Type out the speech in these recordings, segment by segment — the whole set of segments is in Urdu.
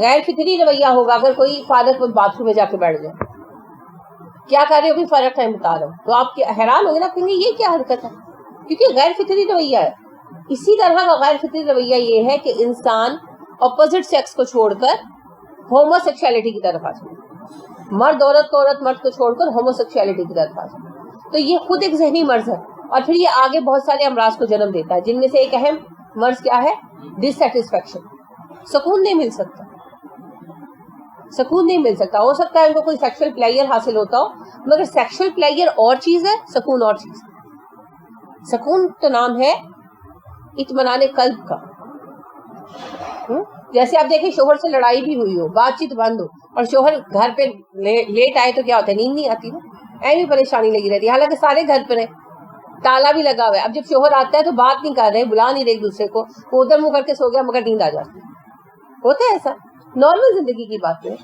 غیر فطری رویہ ہوگا اگر کوئی فارغ باتھ روم میں جا کے بیٹھ جائے, کیا کر رہے ہو, بھی فرق ٹائم بتا رہا ہوں, تو آپ حیران ہو گے نا, کہیں گے یہ کیا حرکت ہے, کیونکہ غیر فطری رویہ ہے. اسی طرح کا غیر فطری رویہ یہ ہے کہ انسان اپوزٹ سیکس کو چھوڑ کر ہومو سیکشولیٹی کی طرف آ جائے, مرد عورت کو, عورت مرد کو چھوڑ کر ہومو سیکشولیٹی کی طرف آ جائے. تو یہ خود ایک ذہنی مرض ہے, اور پھر یہ آگے بہت سارے امراض کو جنم دیتا ہے, جن میں سے ایک اہم مرض کیا ہے, ڈس سیٹسفیکشن. سکون نہیں مل سکتا, سکون نہیں مل سکتا. ہو سکتا ہے ان کو کوئی سیکشل پلیئر حاصل ہوتا ہو, مگر سیکشل پلیئر اور چیز ہے, سکون اور چیز ہے. سکون تو نام ہے اطمینان قلب کا. جیسے آپ دیکھیں شوہر سے لڑائی بھی ہوئی ہو, بات چیت بند ہو, اور شوہر گھر پہ لیٹ آئے تو کیا ہوتا ہے, نیند نہیں آتی نا, ایوی پریشانی لگی رہتی ہے, حالانکہ سارے گھر پر ہیں, تالا بھی لگا ہوا ہے. اب جب شوہر آتا ہے تو بات نہیں کر رہے, بلا نہیں رہے ایک دوسرے کو, وہ ادھر منہ کر کے سو گیا مگر نیند آ جاتی ہے. ہوتا ہے ایسا, نارمل زندگی کی بات ہے.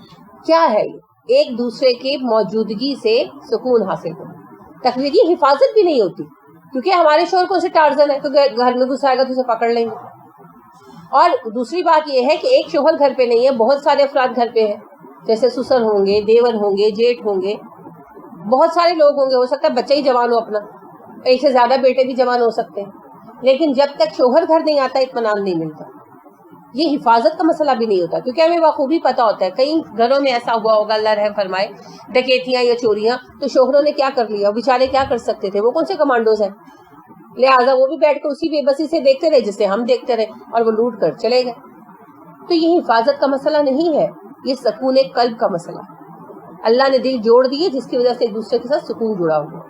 کیا ہے یہ, ایک دوسرے کی موجودگی سے سکون حاصل کرنا. تقریری حفاظت بھی نہیں ہوتی, کیونکہ ہمارے شوہر کو اسے ٹارزن ہے, تو گھر میں گھس آئے گا تو اسے پکڑ لیں گے. اور دوسری بات یہ ہے کہ ایک شوہر گھر پہ نہیں ہے, بہت سارے افراد گھر پہ ہیں, جیسے سسر ہوں گے, دیور ہوں گے, جیٹھ ہوں گے, بہت سارے لوگ ہوں گے. ہو سکتا ہے بچہ ہی جوان ہو اپنا, ایک سے زیادہ بیٹے بھی جوان ہو سکتے ہیں, لیکن جب تک شوہر گھر نہیں آتا اطمینان نہیں ملتا. یہ حفاظت کا مسئلہ بھی نہیں ہوتا, کیونکہ ہمیں بخوبی پتا ہوتا ہے کئی گھروں میں ایسا ہوا ہوگا, اللہ رحم فرمائے, ڈکیتیاں یا چوریاں, تو شوہروں نے کیا کر لیا, بیچارے کیا کر سکتے تھے, وہ کون سے کمانڈوز ہیں, لہٰذا وہ بھی بیٹھ کے اسی بے بسی سے دیکھتے رہے جسے ہم دیکھتے رہے, اور وہ لوٹ کر چلے گئے. تو یہ حفاظت کا مسئلہ نہیں ہے, یہ سکون قلب کا مسئلہ. اللہ نے دل جوڑ دیے جس کی وجہ سے ایک دوسرے کے ساتھ سکون جڑا ہوا.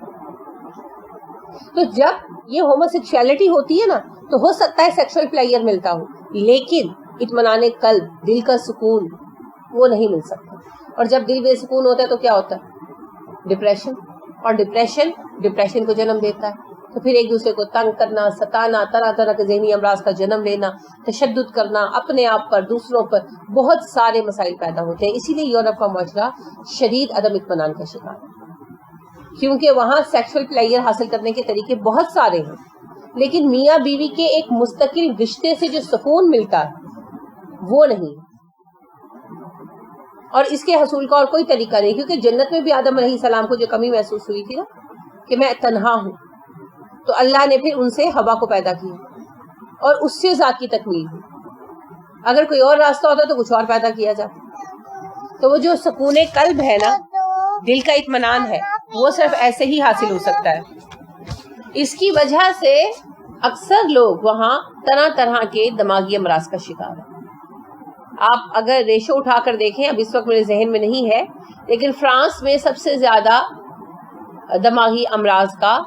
تو جب یہ ہومو سیکشولیٹی ہوتی ہے نا, تو ہو سکتا ہے سیکشل پلیئر ملتا ہو, لیکن اطمینان قلب, دل کا سکون, وہ نہیں مل سکتا. اور جب دل بے سکون ہوتا ہے تو کیا ہوتا ہے, ڈپریشن, اور ڈپریشن کو جنم دیتا ہے. تو پھر ایک دوسرے کو تنگ کرنا, ستانا, طرح طرح کے ذہنی امراض کا جنم لینا, تشدد کرنا اپنے آپ پر, دوسروں پر, بہت سارے مسائل پیدا ہوتے ہیں. اسی لیے یورپ کا معاشرہ شدید عدم اطمینان کا شکار ہے, کیونکہ وہاں سیکشل پلیئر حاصل کرنے کے طریقے بہت سارے ہیں, لیکن میاں بیوی کے ایک مستقل رشتے سے جو سکون ملتا ہے وہ نہیں. اور اس کے حصول کا اور کوئی طریقہ نہیں, کیونکہ جنت میں بھی آدم علیہ السلام کو جو کمی محسوس ہوئی تھی نا کہ میں تنہا ہوں, تو اللہ نے پھر ان سے ہوا کو پیدا کیا, اور اس سے ذات کی تکمیل ہوئی. اگر کوئی اور راستہ ہوتا تو کچھ اور پیدا کیا جاتا. تو وہ جو سکون قلب ہے نا, دل کا اطمینان ہے, وہ صرف ایسے ہی حاصل ہو سکتا ہے. اس کی وجہ سے اکثر لوگ وہاں طرح طرح کے دماغی امراض کا شکار ہیں. آپ اگر ریشو اٹھا کر دیکھیں, اب اس وقت میرے ذہن میں نہیں ہے, لیکن فرانس میں سب سے زیادہ دماغی امراض کا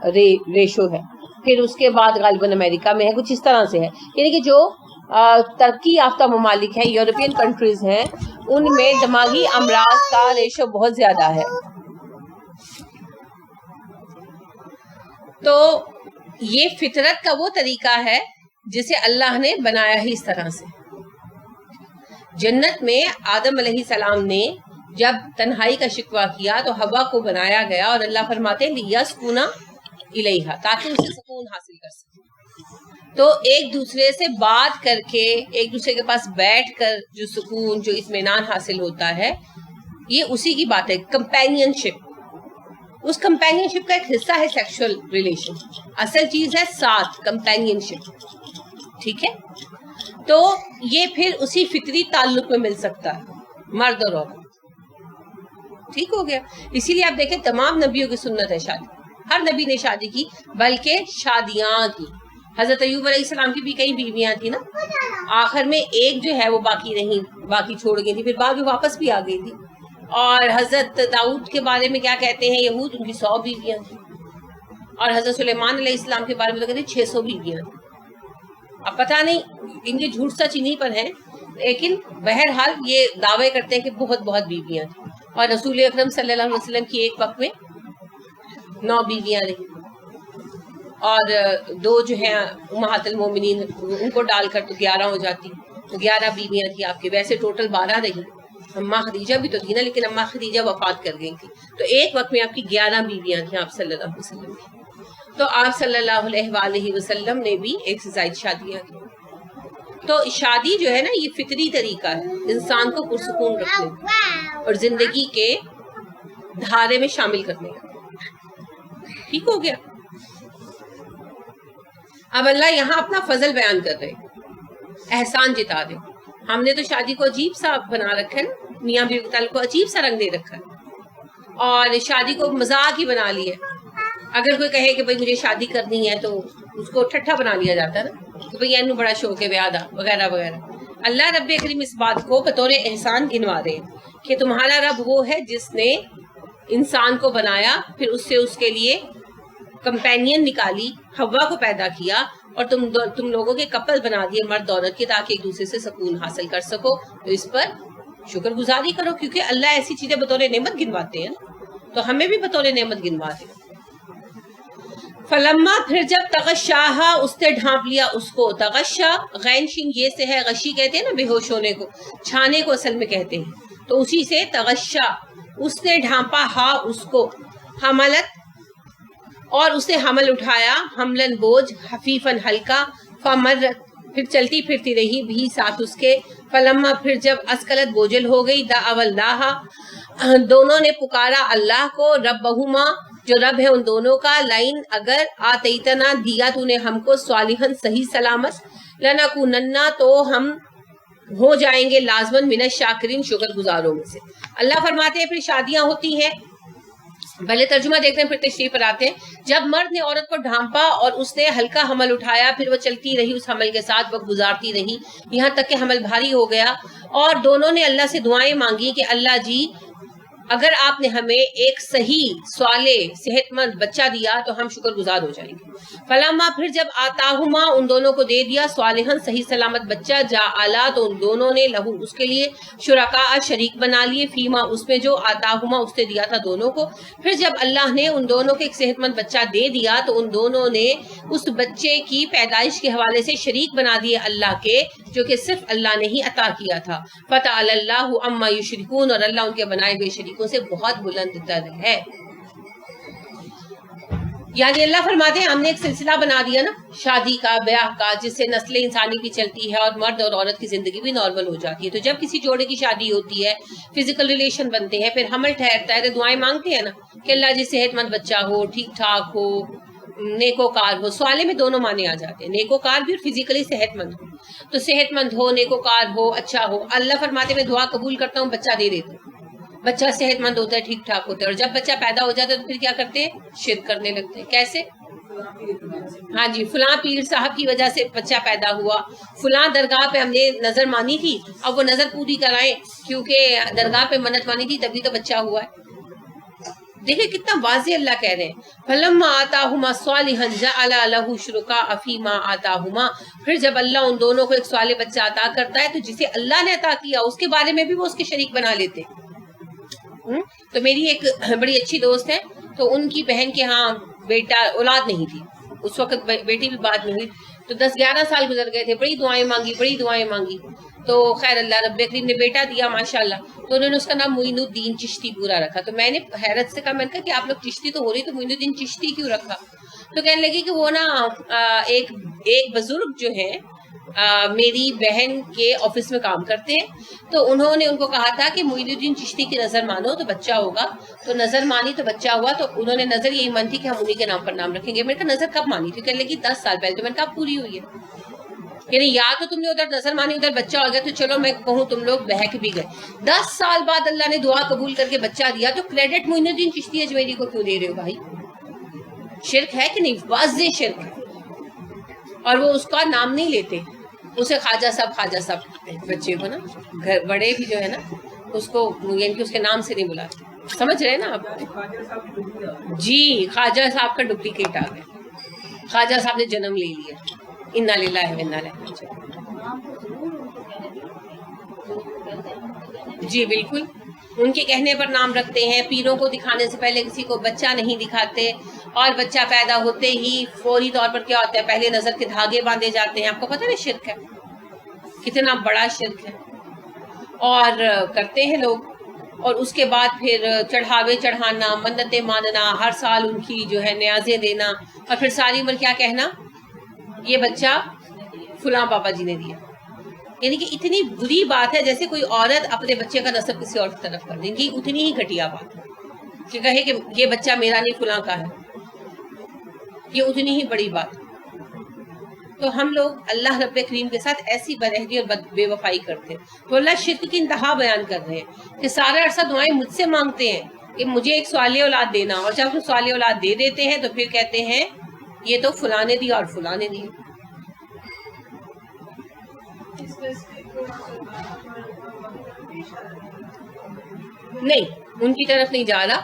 ریشو ہے, پھر اس کے بعد غالباً امریکہ میں ہے, کچھ اس طرح سے ہے. یعنی کہ جو ترقی یافتہ ممالک ہیں, یورپین کنٹریز ہیں, ان میں دماغی امراض کا ریشو بہت زیادہ ہے. تو یہ فطرت کا وہ طریقہ ہے جسے اللہ نے بنایا ہی اس طرح سے. جنت میں آدم علیہ السلام نے جب تنہائی کا شکوہ کیا تو حوا کو بنایا گیا, اور اللہ فرماتے ہیں لیسکنا الیہا, تاکہ اسے سکون حاصل کر سکے. تو ایک دوسرے سے بات کر کے, ایک دوسرے کے پاس بیٹھ کر جو سکون, جو اطمینان حاصل ہوتا ہے, یہ اسی کی بات ہے. کمپینین شپ, اس کمپینین شپ کا ایک حصہ ہے سیکشل ریلیشن, اصل چیز ہے ساتھ, کمپینین شپ, ٹھیک ہے. تو یہ پھر اسی فطری تعلق میں مل سکتا ہے, مرد اور عورت, ٹھیک ہو گیا. اسی لیے آپ دیکھیں تمام نبیوں کی سنت ہے شادی, ہر نبی نے شادی کی, بلکہ شادیاں کی. حضرت ایوب علیہ السلام کی بھی کئی بیویاں تھی نا, آخر میں ایک جو ہے وہ باقی نہیں, باقی چھوڑ گئی تھی, پھر بعد میں واپس بھی آ گئی تھی. اور حضرت داؤد کے بارے میں کیا کہتے ہیں یہود, ان کی 100 بیویاں تھیں. اور حضرت سلیمان علیہ السلام کے بارے میں تو کہتے ہیں 600 بیویاں تھیں. اب پتہ نہیں ان کے جھوٹ سچ انہیں پر ہیں, لیکن بہرحال یہ دعوے کرتے ہیں کہ بہت بہت بیویاں تھیں. اور رسول اکرم صلی اللہ علیہ وسلم کی ایک وقت میں 9 بیویاں رہی, اور 2 جو ہیں امہات المومنین, ان کو ڈال کر تو 11 ہو جاتی, تو 11 بیویاں تھیں آپ کی. ویسے ٹوٹل 12 رہی. اماں خدیجہ بھی تو تھی نا, لیکن اماں خدیجہ وفات کر گئی تھی. تو ایک وقت میں آپ کی 11 بیویاں تھیں آپ صلی اللہ علیہ وسلم کی. تو آپ صلی اللہ علیہ وآلہ وسلم نے بھی 1 سے زائد شادیاں کی. تو شادی جو ہے نا یہ فطری طریقہ ہے انسان کو پرسکون رکھنے کا اور زندگی کے دھارے میں شامل کرنے کا. ٹھیک ہو گیا. اب اللہ یہاں اپنا فضل بیان کر رہے, احسان جتا دے. ہم نے تو شادی کو عجیب سا بنا رکھا ہے نا, میاں بیوی کے تعلق کو عجیب سا رنگ دے رکھا ہے اور شادی کو مذاق ہی بنا لی ہے. اگر کوئی کہے کہ بھائی مجھے شادی کرنی ہے تو اس کو ٹھٹھا بنا لیا جاتا ہے نا کہ بھائی اینو بڑا شوق ہے بیاہ دا وغیرہ وغیرہ. اللہ رب کریم اس بات کو بطور احسان گنوا رہے ہیں کہ تمہارا رب وہ ہے جس نے انسان کو بنایا, پھر اس سے اس کے لیے کمپینین نکالی, حوا کو پیدا کیا اور تم لوگوں کے کپل بنا دیے مرد عورت کے تاکہ ایک دوسرے سے سکون حاصل کر سکو. تو اس پر شکر گزاری کرو کیونکہ اللہ ایسی چیزیں بطور نعمت گنواتے ہیں تو ہمیں بھی بطور نعمت گنوا دے. فلما پھر جب تغشاہا اس نے ڈھانپ لیا اس کو. تغشا غین شین یہ سے ہے, غشی کہتے ہیں نا بے ہوش ہونے کو, چھانے کو اصل میں کہتے ہیں, تو اسی سے تغشا اس نے ڈھانپا ہا اس کو. حملت اور اسے حمل اٹھایا, حملن بوجھ, حفیفن ہلکا, فمرت پھر چلتی پھرتی رہی بھی ساتھ اس کے. فلما پھر جب اسکلت بوجھل ہو گئی, دعوا اللہ دونوں نے پکارا اللہ کو, ربہما جو رب ہے ان دونوں کا, لائن اگر آتیتنا دیا تو نے ہم کو, صالحن صحیح سلامت, لنکوننا تو ہم ہو جائیں گے لازمن من الشاکرین شکر گزاروں میں سے. اللہ فرماتے ہیں پھر شادیاں ہوتی ہیں, پہلے ترجمہ دیکھتے ہیں پھر تشریح پر آتے ہیں. جب مرد نے عورت کو ڈھانپا اور اس نے ہلکا حمل اٹھایا, پھر وہ چلتی رہی اس حمل کے ساتھ, وقت گزارتی رہی یہاں تک کہ حمل بھاری ہو گیا, اور دونوں نے اللہ سے دعائیں مانگی کہ اللہ جی اگر آپ نے ہمیں ایک صحیح صالح صحت مند بچہ دیا تو ہم شکر گزار ہو جائیں گے. فلما پھر جب آتاہما ان دونوں کو دے دیا, صالحن صحیح سلامت بچہ, جعلا تو ان دونوں نے لہو اس کے لیے شرکاء شریک بنا لیے, فیما اس میں جو آتاہما اس نے دیا تھا دونوں کو. پھر جب اللہ نے ان دونوں کو ایک صحت مند بچہ دے دیا تو ان دونوں نے اس بچے کی پیدائش کے حوالے سے شریک بنا دیے اللہ کے, جو کہ صرف اللہ نے ہی عطا کیا تھا. فتعالی اللہ عما یشرکون اور اللہ ان کے بنائے ہوئے شریکوں سے بہت بلند تر ہے. یعنی اللہ فرماتے ہیں ہم نے ایک سلسلہ بنا دیا نا شادی کا بیاہ کا, جس سے نسل انسانی بھی چلتی ہے اور مرد اور عورت کی زندگی بھی نارمل ہو جاتی ہے. تو جب کسی جوڑے کی شادی ہوتی ہے, فزیکل ریلیشن بنتے ہیں, پھر حمل ٹھہرتا ہے, تو دعائیں مانگتے ہیں نا کہ اللہ جی صحت مند بچہ ہو, ٹھیک ٹھاک ہو, نیکوکار ہو. سوالے میں دونوں معنی آ جاتے ہیں, نیکوکار بھی اور فزیکلی صحت مند ہو. تو صحت مند ہو, نیکوکار ہو, اچھا ہو. اللہ فرماتے میں دعا قبول کرتا ہوں, بچہ دے دیتا ہوں. بچہ صحت مند ہوتا ہے, ٹھیک ٹھاک ہوتا ہے, اور جب بچہ پیدا ہو جاتا ہے تو پھر کیا کرتے ہیں, شرک کرنے لگتے ہیں. کیسے؟ ہاں جی, فلاں پیر صاحب کی وجہ سے بچہ پیدا ہوا, فلاں درگاہ پہ ہم نے نظر مانی تھی, اب وہ نظر پوری کرائیں کیونکہ درگاہ پہ منت مانی تھی تبھی تو بچہ ہوا ہے. دیکھیں کتنا واضح اللہ کہہ رہے ہیں. فلما آتاہما صالحا جعل لہ شرکاء فیما آتاہما. پھر جب اللہ ان دونوں کو ایک صالح بچہ عطا کرتا ہے تو جسے اللہ نے عطا کیا اس کے بارے میں بھی وہ اس کے شریک بنا لیتے. تو میری ایک بڑی اچھی دوست ہے, تو ان کی بہن کے ہاں بیٹا اولاد نہیں تھی, اس وقت بیٹی بھی بعد میں ہوئی, تو 10-11 سال گزر گئے تھے, بڑی دعائیں مانگی تو خیر اللہ رب کریم نے بیٹا دیا ماشاءاللہ. تو انہوں نے اس کا نام معین الدین چشتی پورا رکھا. تو میں نے حیرت سے کہا, میں نے کہا کہ آپ لوگ چشتی تو ہو رہی, تو معین الدین چشتی کیوں رکھا؟ تو کہنے لگی کہ وہ نا ایک بزرگ جو ہیں میری بہن کے آفس میں کام کرتے ہیں, تو انہوں نے ان کو کہا تھا کہ معین الدین چشتی کی نظر مانو تو بچہ ہوگا. تو نظر مانی تو بچہ ہوا. تو انہوں نے نظر یہی مانی تھی کہ ہم انہی کے نام پر نام رکھیں گے. میں نے کہا نظر کب مانی تھی؟ کہنے لگی 10 سال پہلے. تو میں نے کہا پوری ہوئی ہے, یعنی یا تو تم نے ادھر نظر مانی ادھر بچہ ہو گیا, تو چلو میں کہوں تم لوگ بہک بھی گئے. 10 سال بعد اللہ نے دعا قبول کر کے بچہ دیا, تو کریڈٹ معین الدین چشتی اجمیری کو کیوں دے رہے ہو بھائی؟ شرک ہے کہ نہیں؟ واضح شرک ہے. اور وہ اس کا نام نہیں لیتے, اسے خواجہ صاحب بچے کو نا, گھر بڑے بھی جو ہے نا اس کو یعنی کہ اس کے نام سے نہیں بلاتے. سمجھ رہے ہیں نا آپ؟ جی, خواجہ صاحب کا ڈپلیکیٹ آ گیا, خواجہ صاحب نے جنم لے لیا. انا للہ و انا الیہ راجعون. جی بالکل, ان کے کہنے پر نام رکھتے ہیں. پیروں کو دکھانے سے پہلے کسی کو بچہ نہیں دکھاتے, اور بچہ پیدا ہوتے ہی فوری طور پر کیا ہوتا ہے, پہلے نظر کے دھاگے باندھے جاتے ہیں. آپ کو پتہ ہے شرک ہے, کتنا بڑا شرک ہے, اور کرتے ہیں لوگ. اور اس کے بعد پھر چڑھاوے چڑھانا, منتیں ماننا, ہر سال ان کی جو ہے نیازیں دینا, اور پھر ساری عمر کیا کہنا, یہ بچہ فلاں بابا جی نے دیا. یعنی کہ اتنی بری بات ہے جیسے کوئی عورت اپنے بچے کا نسب کسی اور کی طرف کر دیں گی، اتنی ہی گھٹیا بات ہے کہ کہے کہ یہ بچہ میرا نہیں فلاں کا ہے، یہ اتنی ہی بڑی بات ہے۔ تو ہم لوگ اللہ رب کریم کے ساتھ ایسی برہنی اور بے وفائی کرتے ہیں۔ تو اللہ شرک کی انتہا بیان کر رہے ہیں کہ سارا عرصہ دعائیں مجھ سے مانگتے ہیں کہ مجھے ایک صالح اولاد دینا، اور جب وہ صالح اولاد دے دیتے ہیں تو پھر کہتے ہیں یہ تو فلاں نے دیا اور فلاں نے دیا۔ نہیں، ان کی طرف نہیں جا رہا۔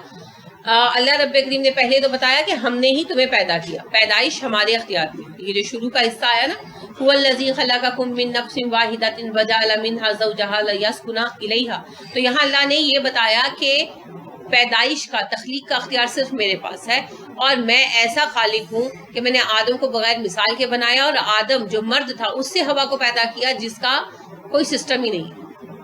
اللہ رب کریم نے پہلے تو بتایا کہ ہم نے ہی تمہیں پیدا کیا، پیدائش ہمارے اختیار میں۔ یہ جو شروع کا حصہ آیا نا، هو الذی خلقکم من نفس واحدۃ وجعل منها زوجها لیسکن الیہا، تو یہاں اللہ نے یہ بتایا کہ پیدائش کا، تخلیق کا اختیار صرف میرے پاس ہے، اور میں ایسا خالق ہوں کہ میں نے آدم کو بغیر مثال کے بنایا، اور آدم جو مرد تھا اس سے ہوا کو پیدا کیا جس کا کوئی سسٹم ہی نہیں۔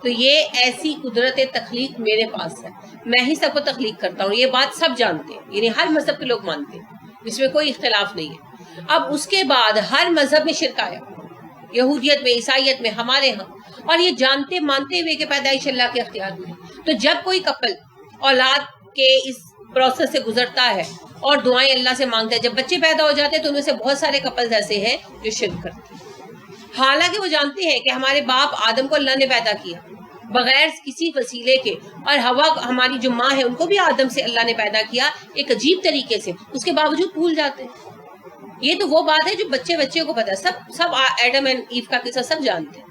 تو یہ ایسی قدرت تخلیق میرے پاس ہے، میں ہی سب کو تخلیق کرتا ہوں، یہ بات سب جانتے ہیں، یعنی ہر مذہب کے لوگ مانتے ہیں، اس میں کوئی اختلاف نہیں ہے۔ اب اس کے بعد ہر مذہب میں شرک آیا، یہودیت میں، عیسائیت میں، ہمارے ہاں، اور یہ جانتے مانتے ہوئے کہ پیدائش اللہ کے اختیار میں ہے۔ تو جب کوئی کپل اولاد کے اس پروسیس سے گزرتا ہے اور دعائیں اللہ سے مانگتا ہے، جب بچے پیدا ہو جاتے ہیں تو ان میں سے بہت سارے کپلز ایسے ہیں جو شرک کرتے ہیں، حالانکہ وہ جانتے ہیں کہ ہمارے باپ آدم کو اللہ نے پیدا کیا بغیر کسی وسیلے کے، اور ہوا ہماری جو ماں ہے ان کو بھی آدم سے اللہ نے پیدا کیا ایک عجیب طریقے سے، اس کے باوجود بھول جاتے ہیں۔ یہ تو وہ بات ہے جو بچے کو پتا ہے، سب ایڈم اینڈ ایو کا قصہ سب جانتے ہیں،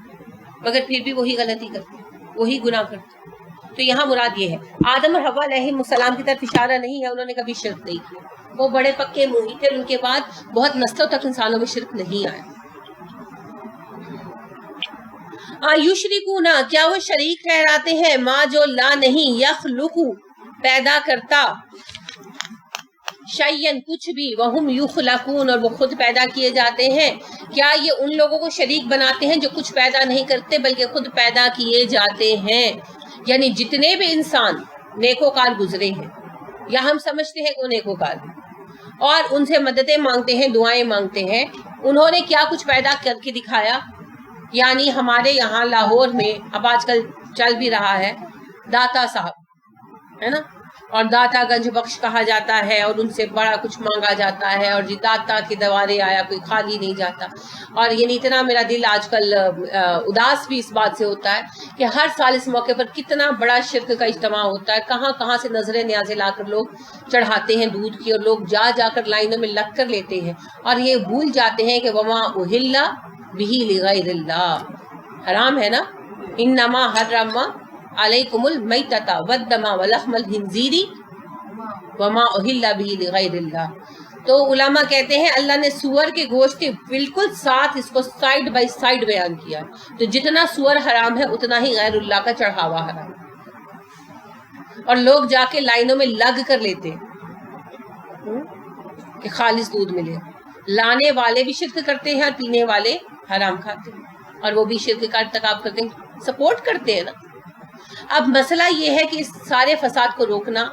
مگر پھر بھی وہی غلطی کرتے ہیں، وہی گناہ کرتے ہیں۔ تو یہاں مراد یہ ہے، آدم اور حوا علیہ السلام کی طرف اشارہ نہیں ہے، انہوں نے کبھی شرک نہیں کیا، وہ بڑے پکے مومن تھے، ان کے بعد بہت نسلوں تک انسانوں میں شرک نہیں آیا۔ یشرکون، کیا وہ شریک ٹھہراتے ہیں، ما جو لا نہیں، یخلق پیدا کرتا، شیئن کچھ بھی، وہم یخلقون اور وہ خود پیدا کیے جاتے ہیں۔ کیا یہ ان لوگوں کو شریک بناتے ہیں جو کچھ پیدا نہیں کرتے بلکہ خود پیدا کیے جاتے ہیں؟ یعنی جتنے بھی انسان نیکوکار گزرے ہیں یا ہم سمجھتے ہیں کہ وہ نیکوکار ہیں اور ان سے مددیں مانگتے ہیں، دعائیں مانگتے ہیں، انہوں نے کیا کچھ پیدا کر کے دکھایا؟ یعنی ہمارے یہاں لاہور میں اب آج کل چل بھی رہا ہے داتا صاحب، ہے نا، اور داتا گنج بخش کہا جاتا ہے، اور ان سے بڑا کچھ مانگا جاتا ہے، اور جی داتا کے دوارے آیا کوئی خالی نہیں جاتا۔ اور یعنی اتنا میرا دل آج کل اداس بھی اس بات سے ہوتا ہے کہ ہر سال اس موقع پر کتنا بڑا شرک کا اجتماع ہوتا ہے، کہاں کہاں سے نظریں نیازیں لا کر لوگ چڑھاتے ہیں دودھ کی، اور لوگ جا کر لائنوں میں لگ کر لیتے ہیں، اور یہ بھول جاتے ہیں کہ وما اہل بہ لغیر اللہ، حرام ہے نا، انما حرم علیکم المیتۃ والدم ولحم الخنزیر وما اہل بہ لغیر اللہ۔ تو علماء کہتے ہیں اللہ نے سور کے گوشت کے بالکل ساتھ اس کو سائیڈ بائی سائیڈ بیان کیا، تو جتنا سور حرام ہے اتنا ہی غیر اللہ کا چڑھاوا حرام ہے، اور لوگ جا کے لائنوں میں لگ کر لیتے کہ خالص دودھ ملے۔ لانے والے بھی شرک کرتے ہیں اور پینے والے حرام کھاتے ہیں، اور وہ بھی شرک کا ارتکاب کرتے ہیں، سپورٹ کرتے ہیں نا۔ اب مسئلہ یہ ہے کہ اس سارے فساد کو روکنا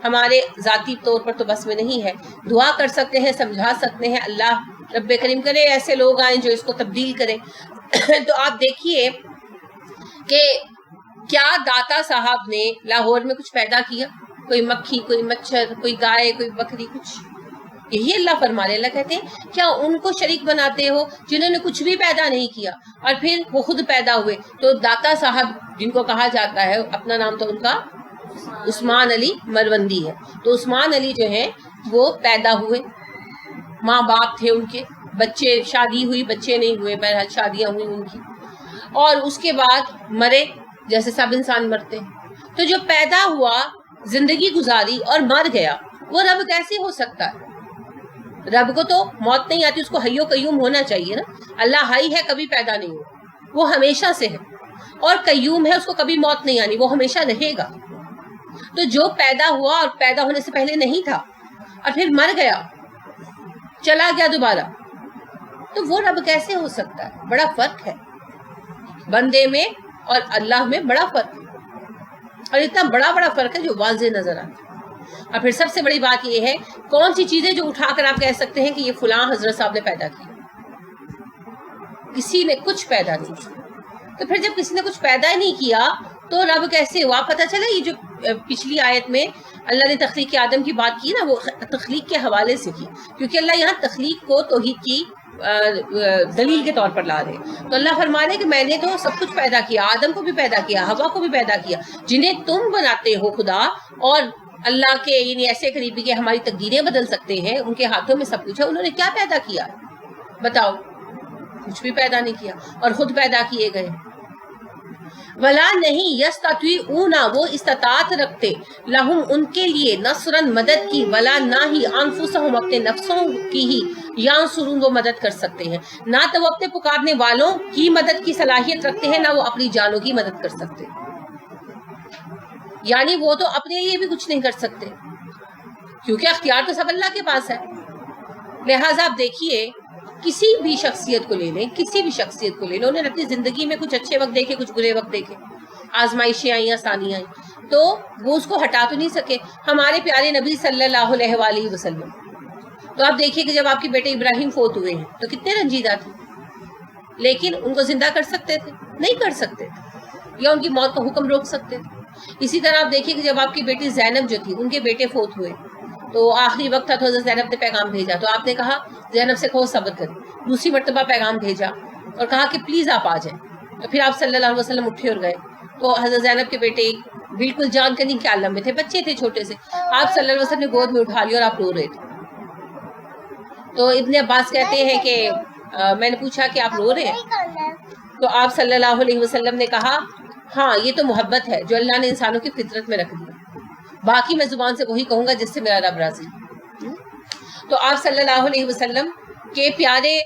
ہمارے ذاتی طور پر تو بس میں نہیں ہے، دعا کر سکتے ہیں، سمجھا سکتے ہیں، اللہ رب کریم کرے ایسے لوگ آئیں جو اس کو تبدیل کریں۔ تو آپ دیکھیے کہ کیا داتا صاحب نے لاہور میں کچھ پیدا کیا؟ کوئی مکھی، کوئی مچھر، کوئی گائے، کوئی بکری، کچھ؟ یہی اللہ فرما رہے، اللہ کہتے ہیں کیا ان کو شریک بناتے ہو جنہوں نے کچھ بھی پیدا نہیں کیا اور پھر وہ خود پیدا ہوئے؟ تو داتا صاحب جن کو کہا جاتا ہے، اپنا نام تو ان کا عثمان علی مروندی ہے، تو عثمان علی جو ہیں وہ پیدا ہوئے، ماں باپ تھے ان کے، بچے، شادی ہوئی، بچے نہیں ہوئے، بہرحال شادیاں ہوئی ان کی، اور اس کے بعد مرے جیسے سب انسان مرتے ہیں۔ تو جو پیدا ہوا، زندگی گزاری اور مر گیا، وہ رب کیسے ہو سکتا ہے؟ رب کو تو موت نہیں آتی، اس کو حی و قیوم ہونا چاہیے نا۔ اللہ حی ہے، کبھی پیدا نہیں ہوا، وہ ہمیشہ سے ہے، اور قیوم ہے، اس کو کبھی موت نہیں آنی، وہ ہمیشہ رہے گا۔ تو جو پیدا ہوا اور پیدا ہونے سے پہلے نہیں تھا اور پھر مر گیا، چلا گیا دوبارہ، تو وہ رب کیسے ہو سکتا ہے؟ بڑا فرق ہے بندے میں اور اللہ میں، بڑا فرق ہے، اور اتنا بڑا فرق ہے جو واضح نظر آتا ہے۔ اور پھر سب سے بڑی بات یہ ہے، کون سی چیزیں جو اٹھا کر آپ کہہ سکتے ہیں کہ یہ فلاں حضرت صاحب نے پیدا کی؟ کسی نے کچھ پیدا نہیں کیا، تو پھر جب کسی نے کچھ پیدا ہی نہیں کیا تو رب کیسے ہوا؟ پتہ چلا یہ جو پچھلی آیت میں اللہ نے تخلیق آدم کی بات کی نا، وہ تخلیق کے حوالے سے کی، کیونکہ اللہ یہاں تخلیق کو توحید کی دلیل کے طور پر لا رہے ہیں۔ تو اللہ فرما رہے کہ میں نے تو سب کچھ پیدا کیا، آدم کو بھی پیدا کیا، ہوا کو بھی پیدا کیا، جنہیں تم بناتے ہو خدا اور اللہ کے یعنی ایسے قریبی کہ ہماری تقدیریں بدل سکتے ہیں، ان کے ہاتھوں میں سب کچھ ہے، انہوں نے کیا پیدا کیا؟ بتاؤ، کچھ بھی پیدا نہیں کیا اور خود پیدا کیے گئے۔ ولا نہیں یستطیعون، وہ استطاعت رکھتے، لہم ان کے لیے، نصرن مدد کی، ولا نہ ہی انفسہم اپنے نفسوں کی ہی، ینصرون وہ مدد کر سکتے ہیں، نہ تو وہ اپنے پکارنے والوں کی مدد کی صلاحیت رکھتے ہیں، نہ وہ اپنی جانوں کی مدد کر سکتے ہیں۔ یعنی وہ تو اپنے لیے بھی کچھ نہیں کر سکتے، کیونکہ اختیار تو سب اللہ کے پاس ہے۔ لہٰذا آپ دیکھیے کسی بھی شخصیت کو لے لیں، کسی بھی شخصیت کو لے لیں، انہوں نے اپنی زندگی میں کچھ اچھے وقت دیکھے، کچھ برے وقت دیکھے، آزمائشیں آئیں، آسانیاں آئیں، تو وہ اس کو ہٹا تو نہیں سکے۔ ہمارے پیارے نبی صلی اللہ علیہ وآلہ وسلم، تو آپ دیکھیے کہ جب آپ کے بیٹے ابراہیم فوت ہوئے ہیں تو کتنے رنجیدہ تھے، لیکن ان کو زندہ کر سکتے تھے؟ نہیں کر سکتے تھے، یا ان کی موت کا حکم روک سکتے تھے۔ اسی طرح آپ دیکھیے کہ جب آپ کی بیٹی زینب جو تھی، ان کے بیٹے فوت ہوئے تو آخری وقت تھا، تو حضرت زینب نے پیغام بھیجا، تو آپ نے کہا زینب سے کہو صبر کرے۔ دوسری مرتبہ پیغام بھیجا اور کہا کہ پلیز آپ آ جائیں، تو پھر آپ صلی اللہ علیہ وسلم اٹھے اور گئے، تو حضرت زینب کے بیٹے بالکل جان کے نہیں کیا عالم میں تھے، بچے تھے چھوٹے سے، آپ صلی اللہ علیہ وسلم نے گود میں اٹھا لیا اور آپ رو رہے تھے۔ تو ابن عباس کہتے ہیں کہ میں نے پوچھا کہ آپ رو رہے ہیں؟ تو آپ صلی اللہ علیہ وسلم نے کہا ہاں یہ تو محبت ہے جو اللہ نے انسانوں کی فطرت میں رکھ دی، باقی میں زبان سے وہی کہوں گا جس سے میرا رب راضی۔ تو آپ صلی اللہ علیہ وسلم کے پیارے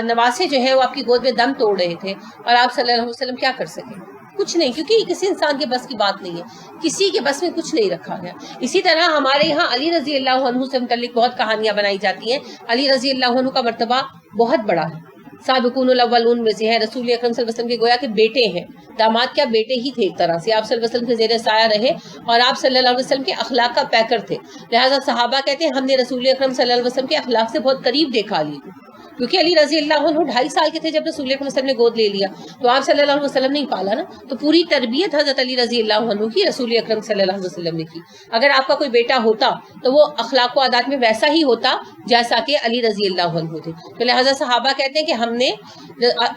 نواسے جو ہیں وہ آپ کی گود میں دم توڑ رہے تھے، اور آپ صلی اللہ علیہ وسلم کیا کر سکے؟ کچھ نہیں، کیونکہ یہ کسی انسان کے بس کی بات نہیں ہے، کسی کے بس میں کچھ نہیں رکھا گیا۔ اسی طرح ہمارے یہاں علی رضی اللہ عنہ سے متعلق بہت کہانیاں بنائی جاتی ہیں۔ علی رضی اللہ عنہ کا مرتبہ بہت بڑا ہے، سابقون الاولون میں سے ہے، رسول اکرم صلی اللہ علیہ وسلم کے گویا کے بیٹے ہیں، داماد کیا بیٹے ہی تھے، ایک طرح سے آپ صلی اللہ علیہ وسلم کے زیر سایہ رہے، اور آپ صلی اللہ علیہ وسلم کے اخلاق کا پیکر تھے۔ لہٰذا صحابہ کہتے ہیں ہم نے رسول اکرم صلی اللہ علیہ وسلم کے اخلاق سے بہت قریب دیکھا علی کو، کیونکہ علی رضی اللہ عنہ 2.5 سال کے تھے جب رسول اکرم صلی اللہ علیہ وسلم نے گود لے لیا، تو آپ صلی اللہ علیہ وسلم نے پالا نا، تو پوری تربیت حضرت علی رضی اللہ عنہ کی رسول اکرم صلی اللہ علیہ وسلم نے کی۔ اگر آپ کا کوئی بیٹا ہوتا تو وہ اخلاق و عادات میں ویسا ہی ہوتا جیسا کہ علی رضی اللہ عنہ تھے۔ تو لہٰذا صحابہ کہتے ہیں کہ ہم نے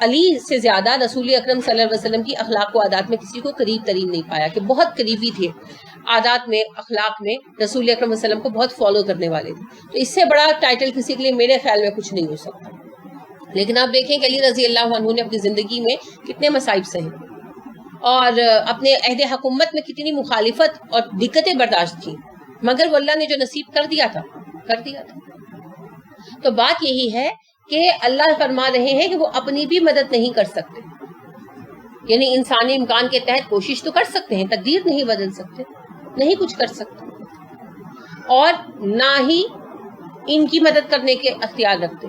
علی سے زیادہ رسول اکرم صلی اللہ علیہ وسلم کی اخلاق و عادات میں کسی کو قریب ترین نہیں پایا، کہ بہت قریبی تھے عادات میں، اخلاق میں، رسول اکرم صلی اللہ علیہ وسلم کو بہت فالو کرنے والے تھے۔ تو اس سے بڑا ٹائٹل کسی کے لیے میرے خیال میں کچھ نہیں ہو سکتا۔ لیکن آپ دیکھیں کہ علی رضی اللہ عنہ نے اپنی زندگی میں کتنے مصائب سہے، اور اپنے عہد حکومت میں کتنی مخالفت اور دقتیں برداشت کی، مگر وہ اللہ نے جو نصیب کر دیا تھا کر دیا تھا۔ تو بات یہی ہے کہ اللہ فرما رہے ہیں کہ وہ اپنی بھی مدد نہیں کر سکتے، یعنی انسانی امکان کے تحت کوشش تو کر سکتے ہیں، تقدیر نہیں بدل سکتے، نہیں کچھ کر سکتے، اور نہ ہی ان کی مدد کرنے کے اختیار رکھتے۔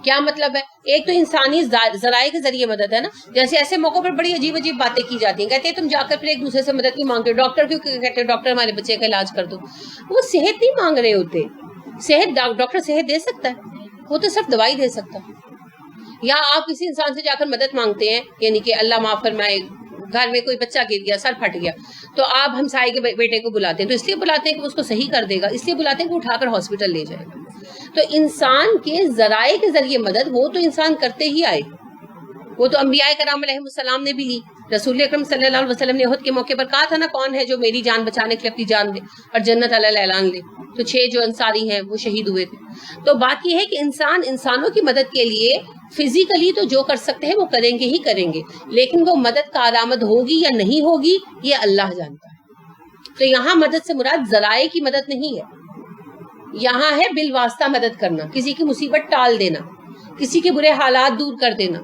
کیا مطلب ہے؟ ایک تو انسانی ذرائع کے ذریعے مدد ہے نا، جیسے ایسے موقعوں پر بڑی عجیب عجیب باتیں کی جاتی ہیں، کہتے ہیں تم جا کر پھر ایک دوسرے سے مدد نہیں مانگتے، ڈاکٹر کیوں کہتے ہیں ڈاکٹر ہمارے بچے کا علاج کر دو، وہ صحت نہیں مانگ رہے ہوتے، صحت ڈاکٹر صحت دے سکتا ہے، وہ تو صرف دوائی دے سکتا ہے۔ یا آپ کسی انسان سے جا کر مدد مانگتے ہیں، یعنی کہ اللہ معاف فرمائے گھر میں کوئی بچہ گر گیا، سر پھٹ گیا، تو آپ ہمسائے کے بیٹے کو بلاتے ہیں، تو اس لیے بلاتے ہیں کہ اس کو صحیح کر دے گا، اس لیے بلاتے ہیں کہ اٹھا کر ہاسپٹل لے جائے گا۔ تو انسان کے ذرائع کے ذریعے مدد وہ تو انسان کرتے ہی آئے، وہ تو انبیاء کرام علیہ السلام نے بھی لی۔ رسول اکرم صلی اللہ علیہ وسلم نے احد کے موقع پر کہا تھا نا، کون ہے جو میری جان بچانے کے لیے اپنی جان دے اور جنت علی اعلان لے، تو 6 جو انصاری ہیں وہ شہید ہوئے تھے۔ تو بات یہ ہے کہ انسانوں کی مدد کے لیے فزیکلی تو جو کر سکتے ہیں وہ کریں گے ہی کریں گے، لیکن وہ مدد کارآمد ہوگی یا نہیں ہوگی یہ اللہ جانتا ہے۔ تو یہاں مدد سے مراد ذرائع کی مدد نہیں ہے، یہاں ہے بالواسطہ مدد کرنا، کسی کی مصیبت ٹال دینا، کسی کے برے حالات دور کر دینا،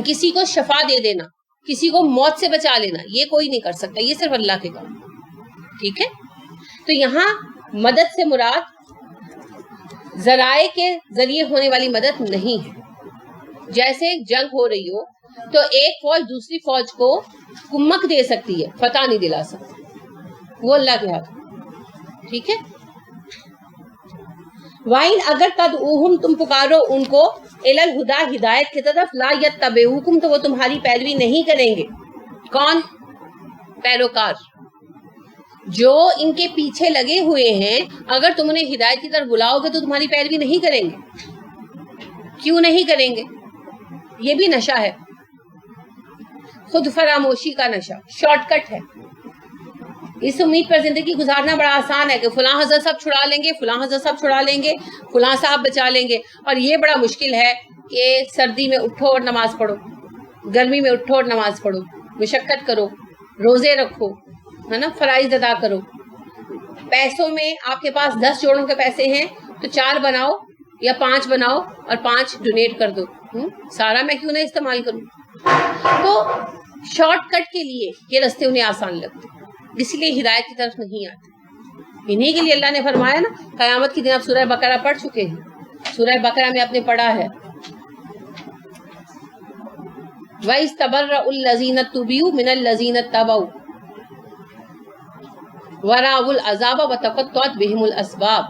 کسی کو شفا دے دینا، کسی کو موت سے بچا لینا، یہ کوئی نہیں کر سکتا، یہ صرف اللہ کے کام، ٹھیک ہے۔ تو یہاں مدد سے مراد ذرائع کے ذریعے ہونے والی مدد نہیں ہے۔ جیسے جنگ ہو رہی ہو تو ایک فوج دوسری فوج کو کمک دے سکتی ہے، فتح نہیں دلا سکتی، وہ اللہ کے ہاتھ، ٹھیک ہے۔ وَإِنْ اگر تدعوہم تم پکارو ان کو الی الہدیٰ ہدایت کی طرف لا یتبعوکم تو وہ تمہاری پیروی نہیں کریں گے. کون؟ پیروکار جو ان کے پیچھے لگے ہوئے ہیں. اگر تم انہیں ہدایت کی طرف بلاؤ گے تو تمہاری پیروی نہیں کریں گے. کیوں نہیں کریں گے؟ یہ بھی نشہ ہے، خود فراموشی کا نشہ، شارٹ کٹ ہے. اس امید پر زندگی گزارنا بڑا آسان ہے کہ فلاں حضرت صاحب چھڑا لیں گے، فلاں حضرت صاحب چھڑا لیں گے، فلاں صاحب بچا لیں گے. اور یہ بڑا مشکل ہے کہ سردی میں اٹھو اور نماز پڑھو، گرمی میں اٹھو اور نماز پڑھو، مشقت کرو، روزے رکھو، ہے نا، فرائض ادا کرو. پیسوں میں آپ کے پاس 10 جوڑوں کے پیسے ہیں تو 4 بناؤ یا 5 بناؤ اور 5 ڈونیٹ کر دو. سارا میں کیوں نہ استعمال کروں؟ تو شارٹ کٹ کے لیے یہ رستے انہیں آسان لگتے، اس لیے ہدایت کی طرف نہیں آتے. انہی کے لیے اللہ نے فرمایا نا، قیامت کے دن آپ سورہ بقرہ پڑھ چکے ہیں، سورہ بقرہ میں آپ نے پڑھا ہے وَإِذْ تَبَرَّأُ الَّذِينَ اتُّبِعُوا مِنَ الَّذِينَ اتَّبَعُوا وَرَأَوُا الْعَذَابَ وَتَقَطَّعَتْ بِهِمُ الْأَسْبَابُ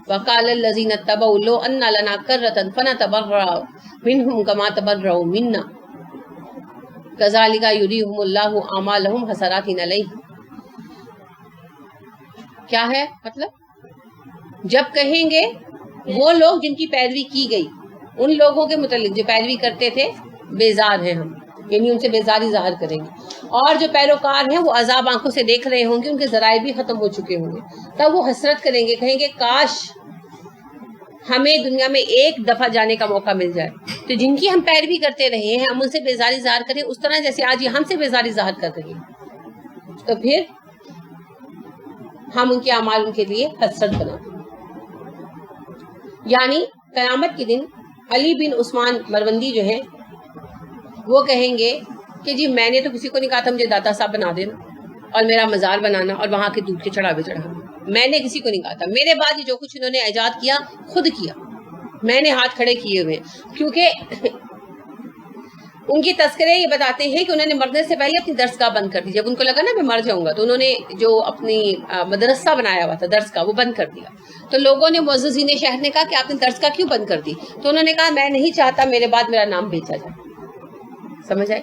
وَقَالَ الَّذِينَ اتَّبَعُوا لَوْ أَنَّ لَنَا كَرَّةً فَنَتَبَرَّأَ مِنْهُمْ كَمَا تَبَرَّؤُوا مِنَّا كَذَلِكَ يُرِيهِمُ اللَّهُ أَعْمَالَهُمْ حَسَرَاتٍ عَلَيْهِمْ. کیا ہے مطلب؟ جب کہیں گے وہ لوگ جن کی پیروی کی گئی ان لوگوں کے متعلق جو پیروی کرتے تھے بیزار ہیں ہم، یعنی ان سے بیزاری ظاہر کریں گے. اور جو پیروکار ہیں وہ عذاب آنکھوں سے دیکھ رہے ہوں گے، ان کے ذرائع بھی ختم ہو چکے ہوں گے. تب وہ حسرت کریں گے، کہیں گے کاش ہمیں دنیا میں ایک دفعہ جانے کا موقع مل جائے. تو جن کی ہم پیروی کرتے رہے ہیں ہم ان سے بیزاری ظاہر کریں اس طرح جیسے آج یہ ہم سے بیزاری ظاہر کر رہے ہیں، تو پھر ہم ان کے اعمال ان کے لیے حسرت بناتے ہیں. یعنی قیامت کے دن علی بن عثمان مروندی جو ہیں وہ کہیں گے کہ جی میں نے تو کسی کو نہیں کہا تھا مجھے داتا صاحب بنا دینا اور میرا مزار بنانا اور وہاں کے دودھ کے چڑھاوے چڑھانا. میں نے کسی کو نہیں کہا تھا. میرے بعد یہ جو کچھ انہوں نے ایجاد کیا خود کیا، میں نے ہاتھ کھڑے کیے ہوئے. کیونکہ ان کی تذکرے یہ بتاتے ہیں کہ انہوں نے مرنے سے پہلے اپنی درسگاہ بند کر دی. جب ان کو لگا نا میں مر جاؤں گا تو انہوں نے جو اپنی مدرسہ بنایا ہوا تھا درس کا وہ بند کر دیا. تو لوگوں نے معززین شہر نے کہا کہ آپ نے درسگاہ کیوں بند کر دی؟ تو انہوں نے کہا میں نہیں چاہتا میرے بعد میرا نام بیچا جائے. سمجھ آئے؟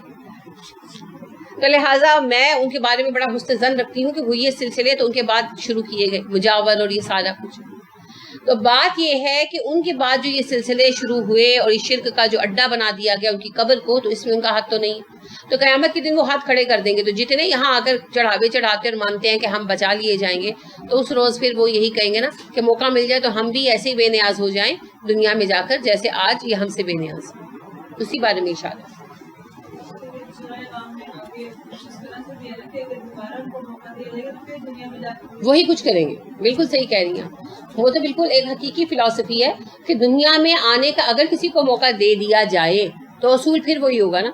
تو لہٰذا میں ان کے بارے میں بڑا حسن ظن رکھتی ہوں کہ وہ یہ سلسلے تو ان کے بعد شروع کیے گئے، مجاور اور یہ سارا کچھ. تو بات یہ ہے کہ ان کے بعد جو یہ سلسلے شروع ہوئے اور اس شرک کا جو اڈا بنا دیا گیا ان کی قبر کو، تو اس میں ان کا ہاتھ تو نہیں. تو قیامت کے دن وہ ہاتھ کھڑے کر دیں گے. تو جتنے یہاں آ کر چڑھاوے چڑھاتے اور مانتے ہیں کہ ہم بچا لیے جائیں گے، تو اس روز پھر وہ یہی کہیں گے نا کہ موقع مل جائے تو ہم بھی ایسے ہی بے نیاز ہو جائیں دنیا میں جا کر جیسے آج یہ ہم سے بے نیاز. اسی بارے میں اشارہ ہے. وہی کچھ کریں گے. بالکل صحیح کہہ رہی ہیں. وہ تو بالکل ایک حقیقی فلسفی ہے کہ دنیا میں آنے کا اگر کسی کو موقع دے دیا جائے تو اصول پھر وہی ہوگا نا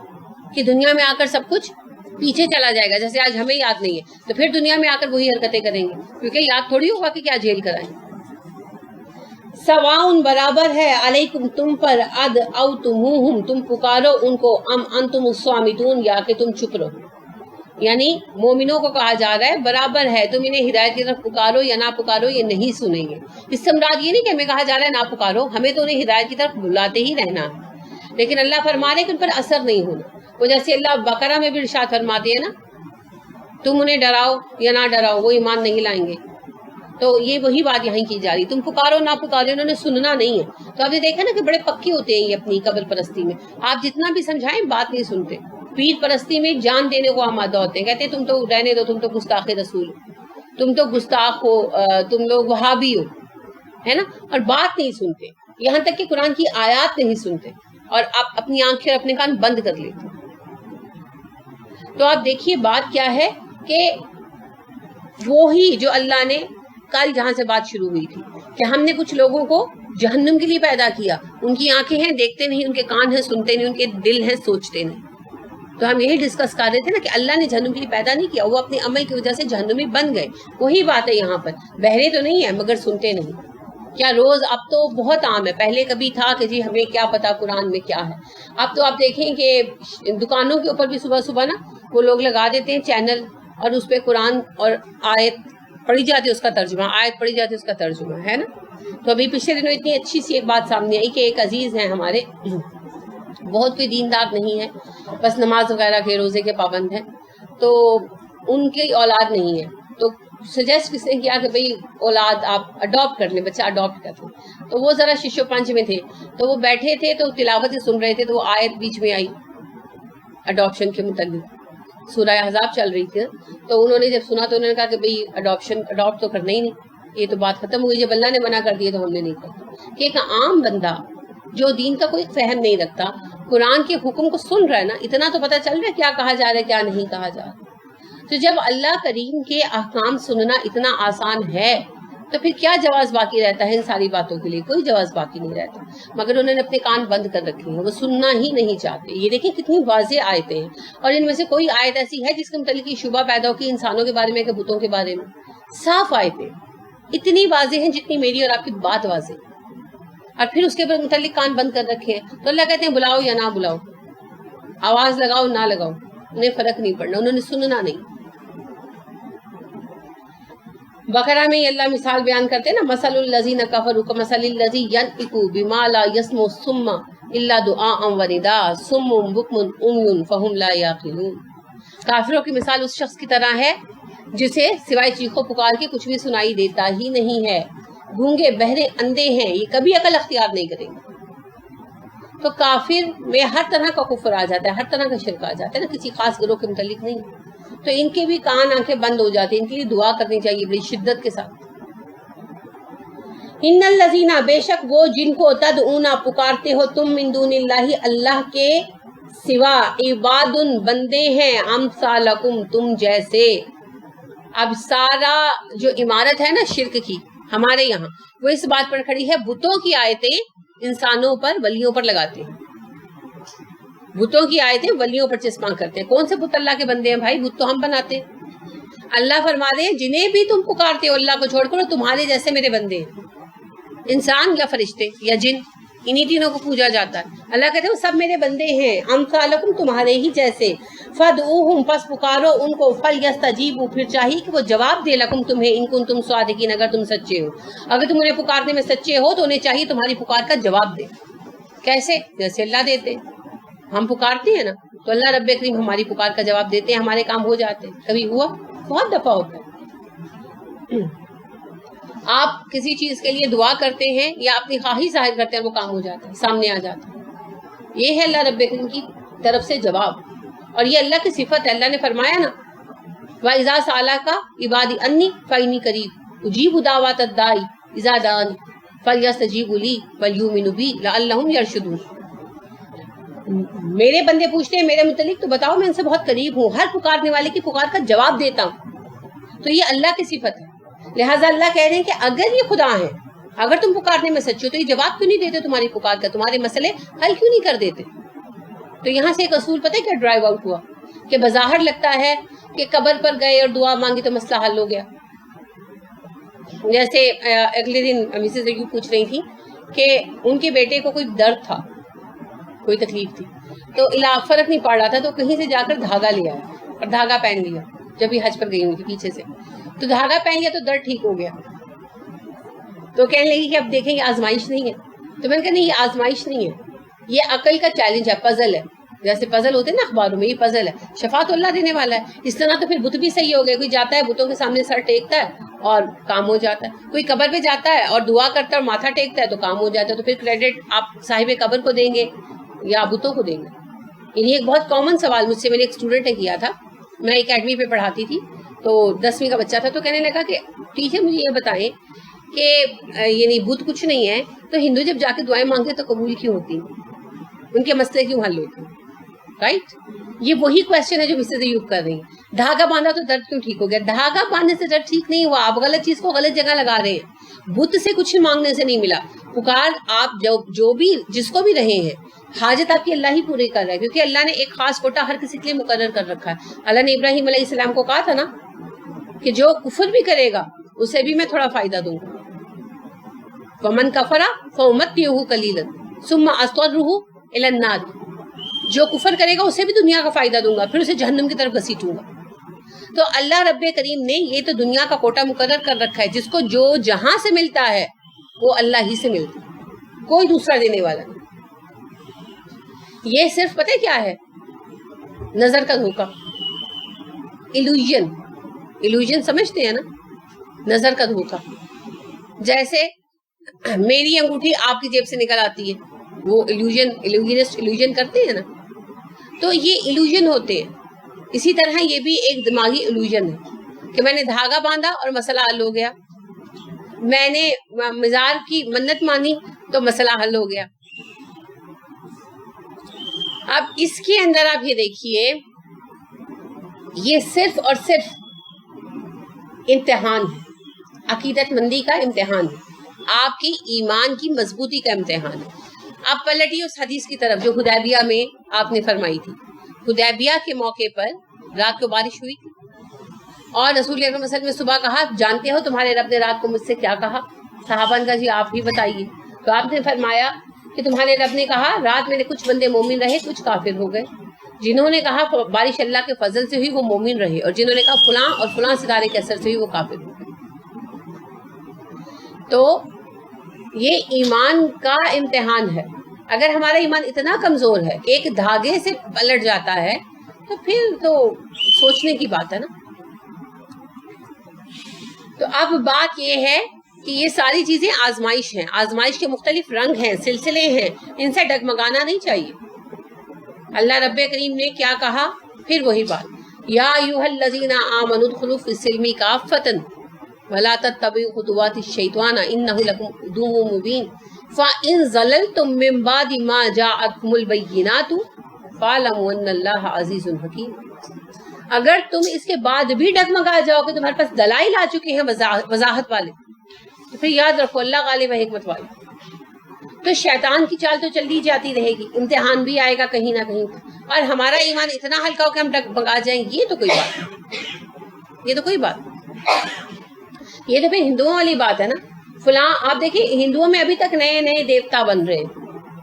کہ دنیا میں آ کر سب کچھ پیچھے چلا جائے گا. جیسے آج ہمیں یاد نہیں ہے تو پھر دنیا میں آ کر وہی حرکتیں کریں گے، کیونکہ یاد تھوڑی ہوگا کہ کیا جھیل کر آئیں. سواؤن برابر ہے علیکم تم پر اد او تمہم تم پکارو ان کو ام انتم الصامتون یا کہ تم چپ رہو. یعنی مومنوں کو کہا جا رہا ہے برابر ہے تم انہیں ہدایت کی طرف پکارو یا نہ پکارو یہ نہیں سنیں گے. اس سے مراد یہ نہیں کہ ہمیں کہا جا رہا ہے نہ پکارو، ہمیں تو انہیں ہدایت کی طرف بلاتے ہی رہنا ہے، لیکن اللہ فرما رہے کہ ان پر اثر نہیں ہونا. وہ جیسے اللہ بقرہ میں بھی ارشاد فرماتے ہیں نا تم انہیں ڈراؤ یا نہ ڈراؤ وہ ایمان نہیں لائیں گے. تو یہ وہی بات یہیں کی جا رہی، تم پکارو نہ پکارو انہوں نے سننا نہیں ہے. تو آپ نے دیکھا نا کہ بڑے پکے ہوتے ہیں یہ اپنی قبر پرستی میں، آپ جتنا بھی سمجھائیں بات نہیں سنتے. پیر پرستی میں جان دینے کو آمادہ ہوتے ہیں، کہتے ہیں تم تو رہنے دو، تم تو گستاخ رسول ہو، تم تو گستاخ ہو، تم لوگ وہابی ہو، ہے نا. اور بات نہیں سنتے، یہاں تک کہ قرآن کی آیات نہیں سنتے اور آپ اپنی آنکھیں اور اپنے کان بند کر لیتے. تو آپ دیکھیے بات کیا ہے کہ وہی جو اللہ نے کل جہاں سے بات شروع ہوئی تھی کہ ہم نے کچھ لوگوں کو جہنم کے لیے پیدا کیا، ان کی آنکھیں ہیں دیکھتے نہیں، ان کے کان ہیں سنتے نہیں، ان کے دل ہیں سوچتے نہیں. تو ہم یہی ڈسکس کر رہے تھے نا کہ اللہ نے جہنم کے لیے پیدا نہیں کیا، وہ اپنے عمل کی وجہ سے جہنمی بن گئے. وہی بات ہے یہاں پر، بہرے تو نہیں ہے مگر سنتے نہیں. کیا روز اب تو بہت عام ہے، پہلے کبھی تھا کہ جی ہمیں کیا پتا قرآن میں کیا ہے. اب تو آپ دیکھیں کہ دکانوں کے اوپر بھی صبح صبح نا وہ لوگ لگا دیتے ہیں چینل اور اس پہ قرآن اور آیت پڑھی جاتی ہے اس کا ترجمہ، آیت پڑھی جاتی ہے اس کا ترجمہ، ہے نا. تو ابھی پچھلے دنوں اتنی اچھی سی ایک بات سامنے آئی کہ ایک عزیز ہیں ہمارے، بہت کوئی دیندار نہیں ہے، بس نماز وغیرہ کے روزے کے پابند ہیں، تو ان کی اولاد نہیں ہے، تو سجیسٹ کس نے کیا کہ بھئی اولاد آپ اڈاپٹ کر لیں، بچہ اڈاپٹ کر لیں۔ تو وہ ذرا ششو پنچ میں تھے، تو وہ بیٹھے تھے تو تلاوت سن رہے تھے، تو وہ آیت بیچ میں آئی اڈاپشن کے متعلق، سورہ احزاب چل رہی تھی، تو انہوں نے جب سنا تو انہوں نے کہا کہ بھئی اڈاپٹ تو کرنا ہی نہیں، یہ تو بات ختم ہوئی، جب اللہ نے منع کر دیا تو ہم نے نہیں کرتا۔ کہ ایک عام بندہ جو دین کا کوئی فہم نہیں رکھتا، قرآن کے حکم کو سن رہا ہے نا، اتنا تو پتہ چل رہا ہے کیا کہا جا رہا ہے کیا نہیں کہا جا رہا۔ تو جب اللہ کریم کے احکام سننا اتنا آسان ہے تو پھر کیا جواز باقی رہتا ہے ان ساری باتوں کے لیے؟ کوئی جواز باقی نہیں رہتا، مگر انہوں نے اپنے کان بند کر رکھے ہیں، وہ سننا ہی نہیں چاہتے۔ یہ دیکھیں کتنی واضح آیتیں ہیں، اور ان میں سے کوئی آیت ایسی ہے جس کے متعلق شبہ پیدا ہو کہ انسانوں کے بارے میں کہ بتوں کے بارے میں؟ صاف آیتیں اتنی واضح ہیں جتنی میری اور آپ کی بات واضح، اور پھر اس کے متعلق کان بند کر رکھے ہیں۔ تو اللہ کہتے ہیں بلاؤ یا نہ بلاؤ، آواز لگاؤ نہ لگاؤ، انہیں فرق نہیں پڑنا، انہوں نے سننا نہیں۔ بقرہ میں یہ اللہ مثال بیان کرتے ہیں نا، مثل الذین کفروا کمثل الذی ینطق بما لا یسمع الصم الا دعاء ونداء صم بکم عمی فہم لا یعقلون۔ کافروں کی مثال اس شخص کی طرح ہے جسے سوائے چیخو پکار کے کچھ بھی سنائی دیتا ہی نہیں ہے، گونگے بہرے اندھے ہیں، یہ کبھی عقل اختیار نہیں کریں گے۔ تو کافر میں ہر طرح کا کفر آ جاتا ہے، ہر طرح کا شرک آ جاتا ہے نا، کسی خاص گروہ کے متعلق نہیں۔ تو ان کے بھی کان آنکھیں بند ہو جاتی ہیں، ان کے لیے دعا کرنی چاہیے بڑی شدت کے ساتھ۔ ان الذین، بے شک وہ جن کو تدعون پکارتے ہو تم من دون اللہ، اللہ کے سوا، عباد بندے ہیں، امثالکم تم جیسے۔ اب سارا جو عمارت ہے نا شرک کی ہمارے یہاں، وہ اس بات پر کھڑی ہے بتوں کی آیتیں انسانوں پر، ولیوں پر لگاتے ہیں، بتوں کی آیتیں ولیوں پر چسپاں کرتے ہیں۔ کون سے بت اللہ کے بندے ہیں بھائی؟ بت تو ہم بناتے ہیں۔ اللہ فرما دے جنہیں بھی تم پکارتے ہو اللہ کو چھوڑ کر، تمہارے جیسے میرے بندے ہیں، انسان یا فرشتے یا جن، انہی تینوں کو پوجا جاتا ہے۔ اللہ کہتے ہیں وہ سب میرے بندے ہیں، امثالکم تمہارے ہی جیسے، فادعوہم پس پکارو ان کو، فلیستجیبوا پھر چاہیے کہ وہ جواب دے، لکم تمہیں، ان کنتم صادقین اگر تم سچے ہو۔ اگر تم انہیں پکارنے میں سچے ہو تو انہیں چاہیے تمہاری پکار کا جواب دے۔ کیسے؟ جیسے اللہ دیتے، ہم پکارتے ہیں نا تو اللہ رب کریم ہماری پکار کا جواب دیتے ہیں، ہمارے کام ہو جاتے ہیں۔ کبھی ہوا؟ بہت دفعہ ہوتا ہے۔ آپ کسی چیز کے لیے دعا کرتے ہیں یا اپنی خواہش ظاہر کرتے ہیں، وہ کام ہو جاتا ہے، سامنے آ جاتا ہے۔ یہ ہے اللہ رب کریم کی طرف سے جواب، اور یہ اللہ کی صفت ہے۔ اللہ نے فرمایا نا وَإِذَا سَأَلَكَ عِبَادِي عَنِّي فَإِنِّي قَرِيبٌ أُجِيبُ دَعْوَةَ الدَّاعِ إِذَا دَعَانِ فَلْيَسْتَجِيبُوا لِي وَلْيُؤْمِنُوا بِي لَعَلَّهُمْ يَرْشُدُونَ۔ میرے بندے پوچھتے ہیں میرے متعلق تو بتاؤ میں ان سے بہت قریب ہوں، ہر پکارنے والے کی پکار کا جواب دیتا ہوں۔ تو یہ اللہ کی صفت ہے، لہٰذا اللہ کہہ رہے ہیں کہ اگر یہ خدا ہیں، اگر تم پکارنے میں سچے ہو تو یہ جواب کیوں نہیں دیتے تمہاری پکار کا، تمہارے مسئلے حل کیوں نہیں کر دیتے؟ تو یہاں سے ایک اصول پتہ ہے کیا ڈرائیو آؤٹ ہوا کہ بظاہر لگتا ہے کہ قبر پر گئے اور دعا مانگی تو مسئلہ حل ہو گیا۔ جیسے اگلے دن مسز ایوب پوچھ رہی تھی کہ ان کے بیٹے کو کوئی درد تھا، کوئی تکلیف تھی، تو فرق نہیں پڑ رہا تھا، تو کہیں سے جا کر دھاگا لیا اور دھاگا پہن لیا، جب یہ حج پر گئی ہوئی تھی پیچھے سے، تو دھاگا پہن لیا تو درد ٹھیک ہو گیا۔ تو کہنے لگی کہ اب دیکھیں یہ آزمائش نہیں ہے۔ تو میں نے کہا نہیں یہ آزمائش نہیں ہے، یہ عقل کا چیلنج ہے، پزل ہے، جیسے پزل ہوتے ہیں نا اخباروں میں، یہ پزل ہے، شفا تو اللہ دینے والا ہے۔ اس طرح تو پھر بت بھی صحیح ہو گئے، کوئی جاتا ہے بتوں کے سامنے سر ٹیکتا ہے اور کام ہو جاتا ہے، کوئی قبر پہ جاتا ہے اور دعا کرتا ہے اور ماتھا ٹیکتا ہے تو کام ہو جاتا ہے۔ تو پھر کریڈٹ آپ صاحب قبر کو دیں گے یا بتوں کو دیں گے؟ یعنی ایک بہت کامن سوال مجھ سے میرے ایک اسٹوڈنٹ نے کیا تھا، میں اکیڈمی پہ پڑھاتی تھی، تو 10ویں کا بچہ تھا، تو کہنے لگا کہ ٹیچر مجھے یہ بتائیں کہ یعنی بت کچھ نہیں ہے تو ہندو جب جا کے دعائیں مانگتے تو قبول کیوں ہوتی ہیں، ان کے مسئلے کیوں حل ہوتے ہیں؟ رائٹ، یہ وہی کوشچن ہے جو مسز ایوب کر رہی ہیں۔ دھاگا باندھا تو درد کیوں ٹھیک ہو گیا؟ دھاگا باندھنے سے درد ٹھیک نہیں ہوا، آپ غلط چیز کو غلط جگہ لگا رہے ہیں۔ بت سے کچھ مانگنے سے نہیں ملا، پکار آپ جو بھی جس کو بھی رہے ہیں، حاجت آپ کی اللہ ہی پوری کر رہا ہے، کیونکہ اللہ نے ایک خاص کوٹا ہر کسی کے لیے مقرر کر رکھا ہے۔ اللہ نے ابراہیم علیہ السلام کو کہا تھا نا کہ جو کفر بھی کرے گا اسے بھی میں تھوڑا فائدہ دوں گا، فمن کفر فأمتعہ قلیلا ثم اضطرہ الی النار، جو کفر کرے گا اسے بھی دنیا کا فائدہ دوں گا، پھر اسے جہنم کی طرف گھسیٹوں گا۔ تو اللہ رب کریم نے یہ تو دنیا کا کوٹا مقرر کر رکھا ہے، جس کو جو جہاں سے ملتا ہے وہ اللہ ہی سے ملتی، کوئی دوسرا دینے والا نہیں۔ یہ صرف پتہ کیا ہے؟ نظر کا دھوکا، ایلوژن سمجھتے ہیں نا، نظر کا دھوکا۔ جیسے میری انگوٹھی آپ کی جیب سے نکل آتی ہے، وہ ایلوژن کرتے ہیں نا، تو یہ ایلوژن ہوتے ہیں۔ اسی طرح یہ بھی ایک دماغی ایلوژن ہے کہ میں نے دھاگا باندھا اور مسئلہ حل ہو گیا، میں نے مزار کی منت مانی تو مسئلہ حل ہو گیا۔ اب اس کے اندر آپ یہ دیکھیے، یہ صرف اور صرف امتحان ہے، عقیدت مندی کا امتحان ہے، آپ کی ایمان کی مضبوطی کا امتحان ہے۔ آپ پلٹیے اس حدیث کی طرف جو حدیبیہ میں آپ نے فرمائی تھی۔ حدیبیہ کے موقع پر رات کو بارش ہوئی تھی اور رسول اکرم صلی اللہ علیہ وسلم نے صبح کہا، جانتے ہو تمہارے رب نے رات کو مجھ سے کیا کہا؟ صحابہ نے کہا جی آپ ہی بتائیے۔ تو آپ نے فرمایا کہ تمہارے رب نے کہا رات میں کچھ بندے مومن رہے، کچھ کافر ہو گئے۔ جنہوں نے کہا بارش اللہ کے فضل سے ہوئی وہ مومن رہے، اور جنہوں نے کہا فلاں اور فلاں ستارے کے اثر سے ہوئی وہ کافر ہو گئے۔ تو یہ ایمان کا امتحان ہے۔ اگر ہمارا ایمان اتنا کمزور ہے، ایک دھاگے سے پلٹ جاتا ہے، تو پھر تو سوچنے کی بات ہے نا۔ تو اب بات یہ ہے کہ یہ ساری چیزیں آزمائش ہیں، آزمائش کے مختلف رنگ ہیں، سلسلے ہیں، ان سے ڈگمگانا نہیں چاہیے۔ اللہ رب کریم نے کیا کہا؟ پھر وہی بات، یا ایھا الذین آمنوا ادخلوا فی السلم کافۃ ولا تتبعوا خطوات الشیطان انہ لکم عدو مبین فإن ضللتم من بعد ما جاءتکم البینات فاعلموا ان اللہ عزیز حکیم۔ اگر تم اس کے بعد بھی ڈگمگا جاؤ کہ تمہارے پاس دلائل آ چکے ہیں وضاحت والے، تو پھر یاد رکھو اللہ غالب ہے حکمت والے۔ تو شیطان کی چال تو چلتی جاتی رہے گی، امتحان بھی آئے گا کہیں نہ کہیں، اور ہمارا ایمان اتنا ہلکا ہو کہ ہم ڈگمگا جائیں، یہ تو کوئی بات نہیں، یہ تو کوئی بات نہیں۔ یہ تو پھر ہندوؤں والی بات ہے نا، فلاں آپ دیکھیں ہندوؤں میں ابھی تک نئے نئے دیوتا بن رہے ہیں،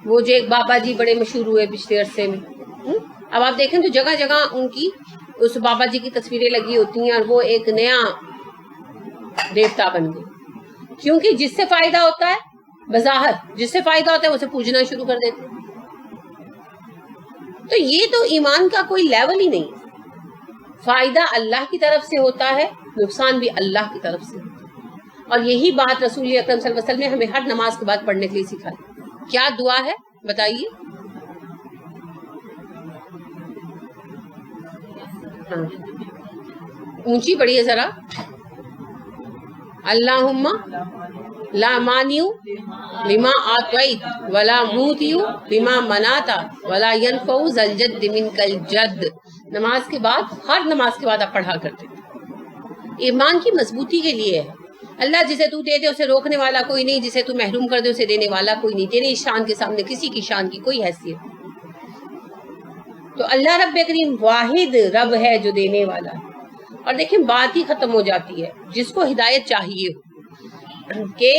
وہ جو ایک بابا جی بڑے مشہور ہوئے پچھلے عرصے میں، اب آپ دیکھیں تو جگہ جگہ ان کی اس بابا جی کی تصویریں لگی ہوتی ہیں، اور وہ ایک نیا دیوتا بن گئے، کیونکہ جس سے فائدہ ہوتا ہے بظاہر، جس سے فائدہ ہوتا ہے اسے پوجنا شروع کر دیتے۔ تو یہ تو ایمان کا کوئی لیول ہی نہیں، فائدہ اللہ کی طرف سے ہوتا ہے، نقصان بھی اللہ کی طرف سے ہوتا ہے۔ اور یہی بات رسول اکرم صلی اللہ علیہ وسلم نے ہمیں ہر نماز کے بعد پڑھنے کے لیے سکھائی۔ کیا دعا ہے بتائیے؟ ہاں اونچی پڑھیے ذرا، اللہم لا مانع لما اعطیت ولا معطی لما منعت ولا ينفع ذا الجد منک الجد۔ نماز کے بعد، ہر نماز کے بعد آپ پڑھا کرتے ہیں، ایمان کی مضبوطی کے لیے ہے۔ اللہ جسے تو دے دے اسے روکنے والا کوئی نہیں، جسے تو محروم کر دے اسے دینے والا کوئی نہیں، تیرے شان کے سامنے کسی کی شان کی کوئی حیثیت نہیں۔ تو اللہ رب کریم واحد رب ہے جو دینے والا ہے۔ اور دیکھیں بات ہی ختم ہو جاتی ہے، جس کو ہدایت چاہیے ہو، کہ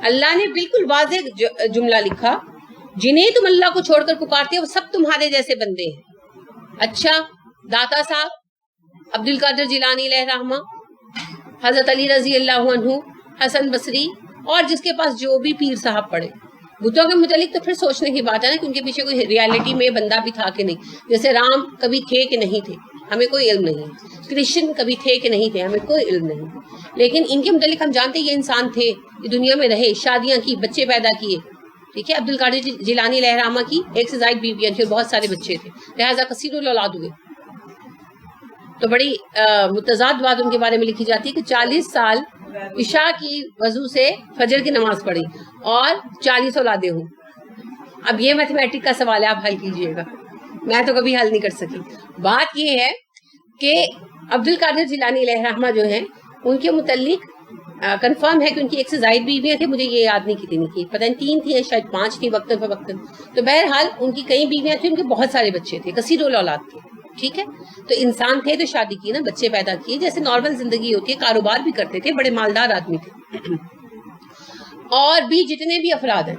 اللہ نے بالکل واضح جملہ لکھا، جنہیں تم اللہ کو چھوڑ کر پکارتے ہو وہ سب تمہارے جیسے بندے ہیں۔ اچھا، داتا صاحب، عبد القادر جیلانی علیہ رحمہ، حضرت علی رضی اللہ عنہ، حسن بصری، اور جس کے پاس جو بھی پیر صاحب پڑھے، بتوں کے متعلق تو پھر سوچنے کی بات ہے نا کہ ان کے پیچھے کوئی ریالٹی میں بندہ بھی تھا کہ نہیں۔ جیسے رام کبھی تھے کہ نہیں تھے ہمیں کوئی علم نہیں، کرشن کبھی تھے کہ نہیں تھے ہمیں کوئی علم نہیں، لیکن ان کے متعلق ہم جانتے ہیں یہ انسان تھے، یہ دنیا میں رہے، شادیاں کی، بچے پیدا کیے، ٹھیک ہے۔ عبد القادر جیلانی علیہ رحمہ کی ایک سے زائد بیویاں تھیں اور بہت سارے بچے تھے، لہٰذا کثیر الاولاد ہوئے۔ تو بڑی متضاد بات ان کے بارے میں لکھی جاتی ہے کہ 40 سال عشاء کی وضو سے فجر کی نماز پڑھی اور 40 اولادیں ہوں۔ اب یہ میتھمیٹک کا سوال ہے، آپ حل کیجئے گا، میں تو کبھی حل نہیں کر سکی۔ بات یہ ہے کہ عبد القادر جیلانی علیہ رحمہ جو ہیں ان کے متعلق کنفرم ہے کہ ان کی ایک سے زائد بیویاں تھیں، مجھے یہ یاد نہیں کتنی تھی، پتہ نہیں 3 تھی یا شاید 5 تھی وقتاً فوقتاً۔ تو بہرحال ان کی کئی بیویاں تھیں، ان کے بہت سارے بچے تھے، کثیر الاولاد تھے، ٹھیک ہے۔ تو انسان تھے تو شادی کی نا، بچے پیدا کیے، جیسے نارمل زندگی ہوتی ہے، کاروبار بھی کرتے تھے، بڑے مالدار آدمی تھے۔ اور بھی جتنے بھی افراد ہیں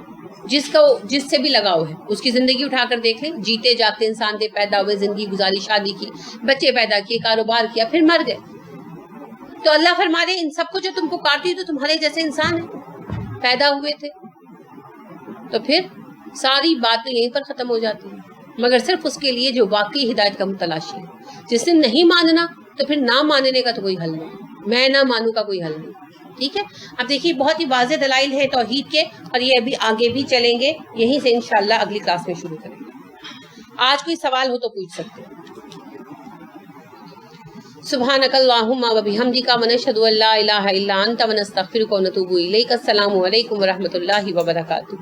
جس سے بھی لگاؤ ہے اس کی زندگی اٹھا کر دیکھ لیں، جیتے جاگتے انسان تھے، پیدا ہوئے، زندگی گزاری، شادی کی، بچے پیدا کیے، کاروبار کیا، پھر مر گئے۔ تو اللہ فرما دے ان سب کو جو تم پکارتی ہو تو تمہارے جیسے انسان ہیں، پیدا ہوئے تھے، تو پھر ساری باتیں یہیں پر ختم ہو جاتی ہیں، مگر صرف اس کے لیے جو واقعی ہدایت کا متلاشی ہے۔ جس نے نہیں ماننا تو پھر نہ ماننے کا تو کوئی حل نہیں، میں نہ مانوں کا کوئی حل نہیں، ٹھیک ہے۔ اب دیکھیے بہت ہی واضح دلائل ہیں توحید کے، اور یہ ابھی آگے بھی چلیں گے، یہیں سے انشاءاللہ اگلی کلاس میں شروع کریں گے۔ آج کوئی سوال ہو تو پوچھ سکتے ہیں۔ سبحانک اللہم و بحمدک ونشہد ان لا الہ الا انت ونستغفرک ونتوب الیک۔ السلام علیکم ورحمۃ اللہ وبرکاتہ۔